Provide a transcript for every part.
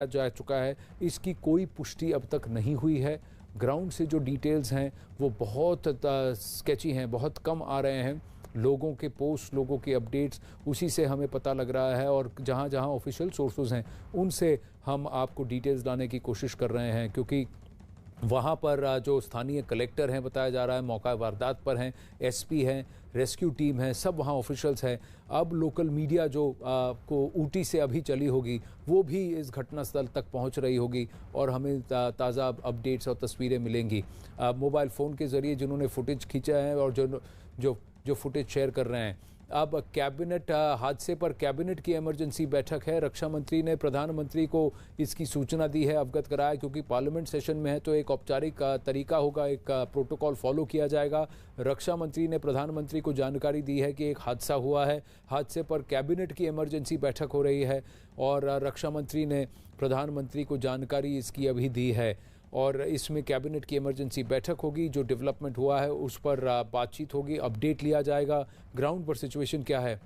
जा चुका है, इसकी कोई पुष्टि अब तक नहीं हुई है। ग्राउंड से जो डिटेल्स हैं वो बहुत स्केची हैं, बहुत कम आ रहे हैं। लोगों के पोस्ट, लोगों के अपडेट्स, उसी से हमें पता लग रहा है और जहां जहां ऑफिशियल सोर्सेज हैं उनसे हम आपको डिटेल्स लाने की कोशिश कर रहे हैं, क्योंकि वहाँ पर जो स्थानीय कलेक्टर हैं बताया जा रहा है मौका वारदात पर हैं, एसपी हैं, रेस्क्यू टीम है, सब वहाँ ऑफिशियल्स हैं। अब लोकल मीडिया जो को ऊटी से अभी चली होगी वो भी इस घटनास्थल तक पहुँच रही होगी और हमें ताज़ा अपडेट्स और तस्वीरें मिलेंगी। मोबाइल फ़ोन के ज़रिए जिन्होंने फुटेज खींचा है और जो फुटेज शेयर कर रहे हैं। अब कैबिनेट हादसे पर कैबिनेट की इमरजेंसी बैठक है। रक्षा मंत्री ने प्रधानमंत्री को इसकी सूचना दी है, अवगत कराया, क्योंकि पार्लियामेंट सेशन में है तो एक औपचारिक तरीका होगा, एक प्रोटोकॉल फॉलो किया जाएगा। रक्षा मंत्री ने प्रधानमंत्री को जानकारी दी है कि एक हादसा हुआ है, हादसे पर कैबिनेट की इमरजेंसी बैठक हो रही है और रक्षा मंत्री ने प्रधानमंत्री को जानकारी इसकी अभी दी है और इसमें कैबिनेट की इमरजेंसी बैठक होगी। जो डेवलपमेंट हुआ है उस पर बातचीत होगी, अपडेट लिया जाएगा, ग्राउंड पर सिचुएशन क्या है।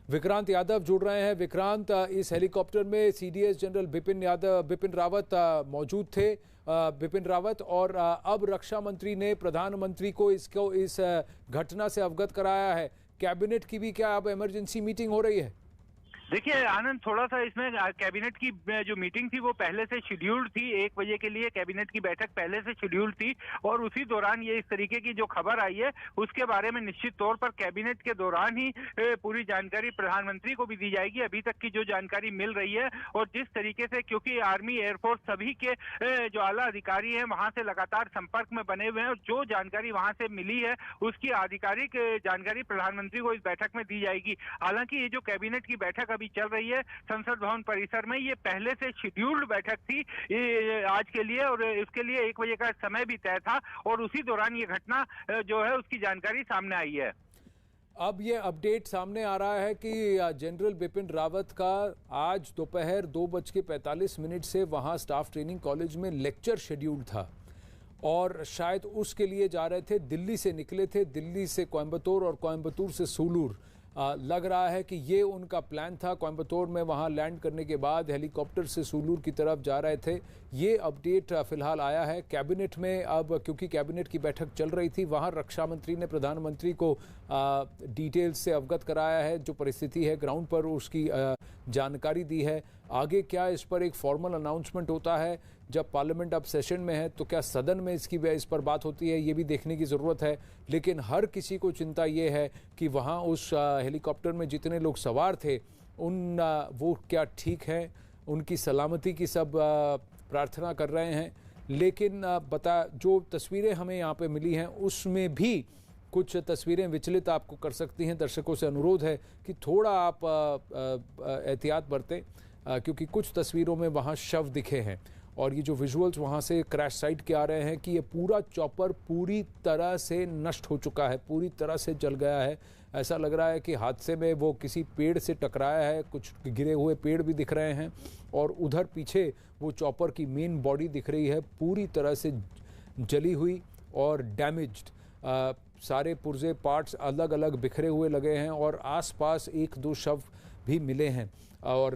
विक्रांत यादव जुड़ रहे हैं। विक्रांत, इस हेलीकॉप्टर में सीडीएस जनरल बिपिन रावत मौजूद थे, बिपिन रावत, और अब रक्षा मंत्री ने प्रधानमंत्री को इस घटना से अवगत कराया है। कैबिनेट की भी क्या अब इमरजेंसी मीटिंग हो रही है? देखिए आनंद, थोड़ा सा इसमें कैबिनेट की जो मीटिंग थी वो पहले से शेड्यूल्ड थी। 1 बजे के लिए कैबिनेट की बैठक पहले से शेड्यूल्ड थी और उसी दौरान ये इस तरीके की जो खबर आई है उसके बारे में निश्चित तौर पर कैबिनेट के दौरान ही पूरी जानकारी प्रधानमंत्री को भी दी जाएगी। अभी तक की जो जानकारी मिल रही है और जिस तरीके से, क्योंकि आर्मी, एयरफोर्स सभी के जो आला अधिकारी हैं वहां से लगातार संपर्क में बने हुए हैं और जो जानकारी वहां से मिली है उसकी आधिकारिक जानकारी प्रधानमंत्री को इस बैठक में दी जाएगी। हालांकि ये जो कैबिनेट की बैठक चल रही है संसद भवन परिसर में, ये पहले से शेड्यूल्ड बैठक थी आज के लिए और इसके लिए 1 बजे का समय भी तय था और उसी दौरान ये घटना जो है उसकी जानकारी सामने आई है। अब ये अपडेट सामने आ रहा है कि जनरल बिपिन रावत का आज दोपहर 2:45 से वहां स्टाफ ट्रेनिंग कॉलेज में लेक्चर शेड्यूल्ड था और शायद उसके लिए जा रहे थे। दिल्ली से निकले थे, दिल्ली से कोयंबटूर और कोयंबटूर से सूलूर। लग रहा है कि ये उनका प्लान था। कोयंबटूर में वहां लैंड करने के बाद हेलीकॉप्टर से सूलूर की तरफ जा रहे थे। ये अपडेट फिलहाल आया है कैबिनेट में। अब क्योंकि कैबिनेट की बैठक चल रही थी, वहां रक्षा मंत्री ने प्रधानमंत्री को डिटेल्स से अवगत कराया है, जो परिस्थिति है ग्राउंड पर उसकी जानकारी दी है। आगे क्या इस पर एक फॉर्मल अनाउंसमेंट होता है जब पार्लियामेंट अब सेशन में है, तो क्या सदन में इस पर बात होती है, ये भी देखने की ज़रूरत है। लेकिन हर किसी को चिंता ये है कि वहाँ उस हेलीकॉप्टर में जितने लोग सवार थे वो क्या ठीक हैं, उनकी सलामती की सब प्रार्थना कर रहे हैं। लेकिन जो तस्वीरें हमें यहाँ पे मिली हैं उसमें भी कुछ तस्वीरें विचलित आपको कर सकती हैं। दर्शकों से अनुरोध है कि थोड़ा आप एहतियात बरतें, क्योंकि कुछ तस्वीरों में वहाँ शव दिखे हैं और ये जो विजुअल्स वहाँ से क्रैश साइट के आ रहे हैं कि ये पूरा चॉपर पूरी तरह से नष्ट हो चुका है, पूरी तरह से जल गया है। ऐसा लग रहा है कि हादसे में वो किसी पेड़ से टकराया है, कुछ गिरे हुए पेड़ भी दिख रहे हैं और उधर पीछे वो चॉपर की मेन बॉडी दिख रही है, पूरी तरह से जली हुई और डैमेज्ड। सारे पुर्जे पार्ट्स अलग अलग बिखरे हुए लगे हैं और आसपास 1-2 शव भी मिले हैं और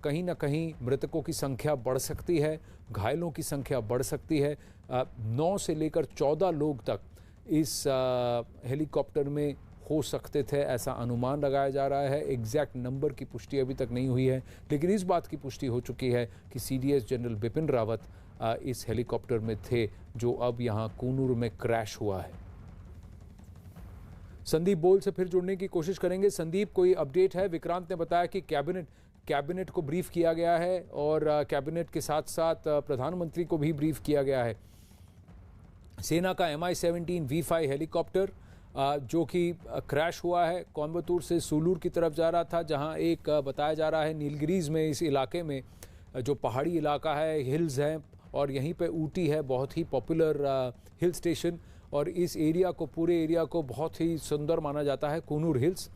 कहीं ना कहीं मृतकों की संख्या बढ़ सकती है, घायलों की संख्या बढ़ सकती है। 9 से लेकर 14 लोग तक इस हेलीकॉप्टर में हो सकते थे, ऐसा अनुमान लगाया जा रहा है। एग्जैक्ट नंबर की पुष्टि अभी तक नहीं हुई है, लेकिन इस बात की पुष्टि हो चुकी है कि सीडीएस जनरल बिपिन रावत इस हेलीकॉप्टर में थे जो अब यहाँ कूनूर में क्रैश हुआ है। संदीप बोल से फिर जुड़ने की कोशिश करेंगे। संदीप, कोई अपडेट है? विक्रांत ने बताया कि कैबिनेट को ब्रीफ किया गया है और कैबिनेट के साथ साथ प्रधानमंत्री को भी ब्रीफ किया गया है। सेना का MI-17 V5 हेलीकॉप्टर जो कि क्रैश हुआ है, कोयंबटूर से सूलूर की तरफ जा रहा था, जहां एक बताया जा रहा है नीलगिरीज में, इस इलाके में जो पहाड़ी इलाका है, हिल्स हैं और यहीं पे ऊटी है, बहुत ही पॉपुलर हिल स्टेशन, और इस एरिया को, पूरे एरिया को बहुत ही सुंदर माना जाता है, कूनूर हिल्स।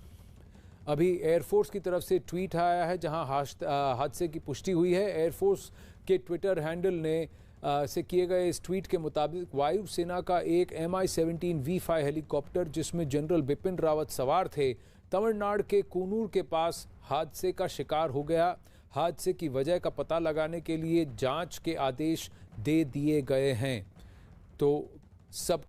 अभी एयरफोर्स की तरफ से ट्वीट आया है जहां हादसे की पुष्टि हुई है। एयरफोर्स के ट्विटर हैंडल ने से किए गए इस ट्वीट के मुताबिक वायुसेना का एक MI-17 V5 हेलीकॉप्टर जिसमें जनरल बिपिन रावत सवार थे, तमिलनाडु के कूनूर के पास हादसे का शिकार हो गया। हादसे की वजह का पता लगाने के लिए जांच के आदेश दे दिए गए हैं। तो सब